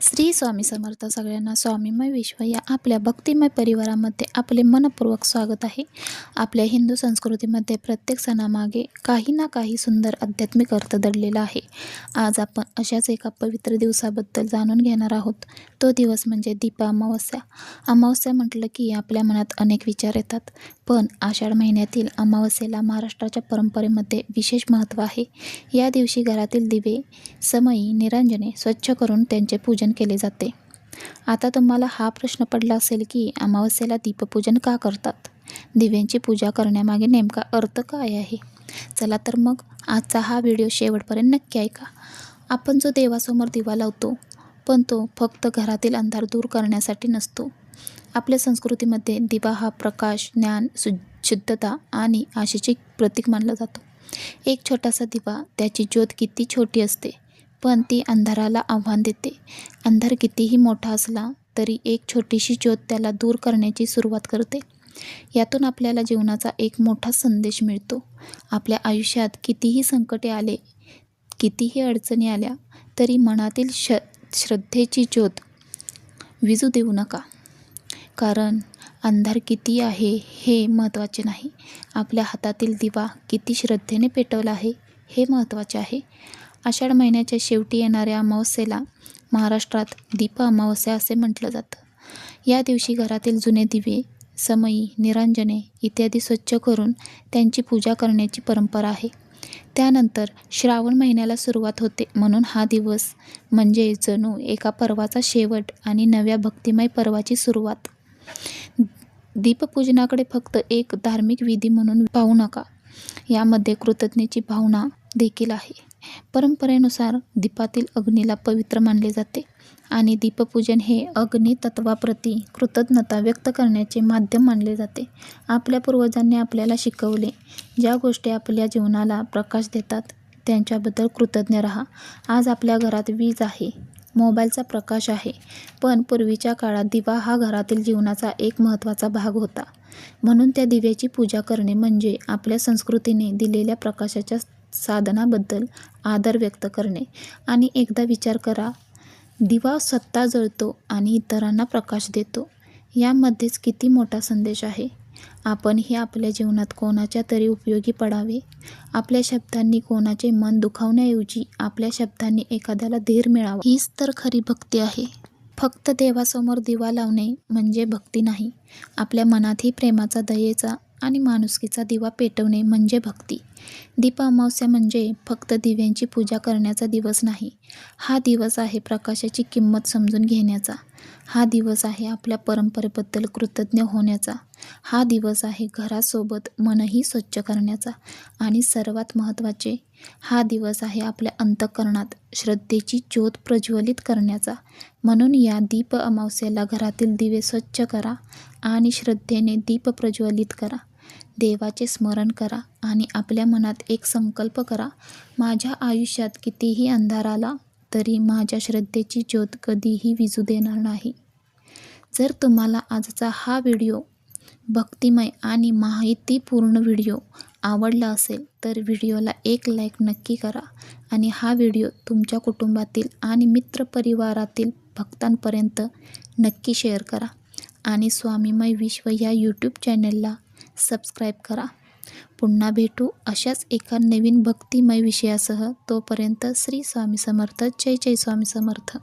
श्री स्वामी समर्थ. सगळ्यांना स्वामीमय विश्व या आपल्या भक्तिमय परिवारामध्ये आपले मनपूर्वक स्वागत आहे. आपल्या हिंदू संस्कृतीमध्ये प्रत्येक सणामागे काही ना काही सुंदर आध्यात्मिक अर्थ दडलेला आहे. आज आपण अशाच एका पवित्र दिवसाबद्दल जाणून घेणार आहोत. तो दिवस म्हणजे दीप अमावस्या. अमावस्या म्हटलं की आपल्या मनात अनेक विचार येतात, पण आषाढ महिन्यातील अमावस्येला महाराष्ट्राच्या परंपरेमध्ये विशेष महत्त्व आहे. या दिवशी घरातील दिवे, समई, निरांजने स्वच्छ करून त्यांचे पूजन केले जाते. आता तुम्हाला हा प्रश्न पडला असेल की अमावस्येला दीपपूजन का करतात? दिव्यांची पूजा करण्यामागे नेमका अर्थ काय आहे? चला तर मग आजचा हा व्हिडिओ शेवटपर्यंत नक्की ऐका. आपण जो देवासमोर दिवा लावतो, पण तो फक्त घरातील अंधार दूर करण्यासाठी नसतो. आपल्या संस्कृतीमध्ये दिवा हा प्रकाश, ज्ञान, शुद्धता आणि आशेचे प्रतीक मानला जातो. एक छोटासा दिवा, त्याची ज्योत किती छोटी असते, पण ती अंधाराला आव्हान देते. अंधार कितीही मोठा असला तरी एक छोटीशी ज्योत त्याला दूर करण्याची सुरुवात करते. यातून आपल्याला जीवनाचा एक मोठा संदेश मिळतो. आपल्या आयुष्यात कितीही संकटे आले, कितीही अडचणी आल्या, तरी मनातील श्रद्धेची ज्योत विझू देऊ नका. कारण अंधार किती आहे हे महत्त्वाचे नाही, आपल्या हातातील दिवा किती श्रद्धेने पेटवला आहे हे महत्त्वाचे आहे. आषाढ महिन्याच्या शेवटी येणाऱ्या अमावस्येला महाराष्ट्रात दीप अमावस्या असे म्हटलं जातं. या दिवशी घरातील जुने दिवे, समई, निरांजने इत्यादी स्वच्छ करून त्यांची पूजा करण्याची परंपरा आहे. त्यानंतर श्रावण महिन्याला सुरुवात होते, म्हणून हा दिवस म्हणजे जणू एका पर्वाचा शेवट आणि नव्या भक्तिमय पर्वाची सुरुवात. दीपपूजनाकडे फक्त एक धार्मिक विधी म्हणून पाहू नका, यामध्ये कृतज्ञतेची भावना देखील आहे. परंपरेनुसार दीपातील अग्नीला पवित्र मानले जाते आणि दीपपूजन हे अग्नी तत्वाप्रती कृतज्ञता व्यक्त करण्याचे माध्यम मानले जाते. आपल्या पूर्वजांनी आपल्याला शिकवले, ज्या गोष्टी आपल्या जीवनाला प्रकाश देतात त्यांच्याबद्दल कृतज्ञ राहा. आज आपल्या घरात वीज आहे, मोबाईलचा प्रकाश आहे, पण पूर्वीच्या काळात दिवा हा घरातील जीवनाचा एक महत्त्वाचा भाग होता. म्हणून त्या दिव्याची पूजा करणे म्हणजे आपल्या संस्कृतीने दिलेल्या प्रकाशाच्या साधनाबद्दल आदर व्यक्त करणे. आणि एकदा विचार करा, दिवा स्वतः जळतो आणि इतरांना प्रकाश देतो, यामध्येच किती मोठा संदेश आहे. आपणही आपल्या जीवनात कोणाच्या तरी उपयोगी पडावे. आपल्या शब्दांनी कोणाचे मन दुखावण्याऐवजी आपल्या शब्दांनी एखाद्याला धीर मिळावा, हीच तर खरी भक्ती आहे. फक्त देवासमोर दिवा लावणे म्हणजे भक्ती नाही, आपल्या मनातही प्रेमाचा, दयेचा आणि माणुसकीचा दिवा पेटवणे म्हणजे भक्ती. दीप अमावस्या म्हणजे फक्त दिव्यांची पूजा करण्याचा दिवस नाही, हा दिवस आहे प्रकाशाची किंमत समजून घेण्याचा. हा दिवस आहे आपल्या परंपरेबद्दल कृतज्ञ होण्याचा. हा दिवस आहे घरासोबत मनही स्वच्छ करण्याचा. आणि सर्वात महत्त्वाचे, हा दिवस आहे आपल्या अंतःकरणात श्रद्धेची ज्योत प्रज्वलित करण्याचा. म्हणून या दीप अमावस्येला घरातील दिवे स्वच्छ करा आणि श्रद्धेने दीप प्रज्वलित करा. देवाचे स्मरण करा आणि आपल्या मनात एक संकल्प करा, माझ्या आयुष्यात कितीही अंधार आला तरी माझ्या श्रद्धेची ज्योत कधीही विझू देणार नाही. जर तुम्हाला आजचा हा व्हिडिओ, भक्तिमय आणि माहितीपूर्ण व्हिडिओ आवडला असेल तर व्हिडिओला एक लाईक नक्की करा आणि हा व्हिडिओ तुमच्या कुटुंबातील आणि मित्रपरिवारातील भक्तांपर्यंत नक्की शेअर करा. आणि स्वामीमय विश्व या यूट्यूब चॅनलला सबस्क्राईब करा. पुन्हा भेटू अशाच एका नवीन भक्तिमय विषयासह. तोपर्यंत श्री स्वामी समर्थ. जय जय स्वामी समर्थ.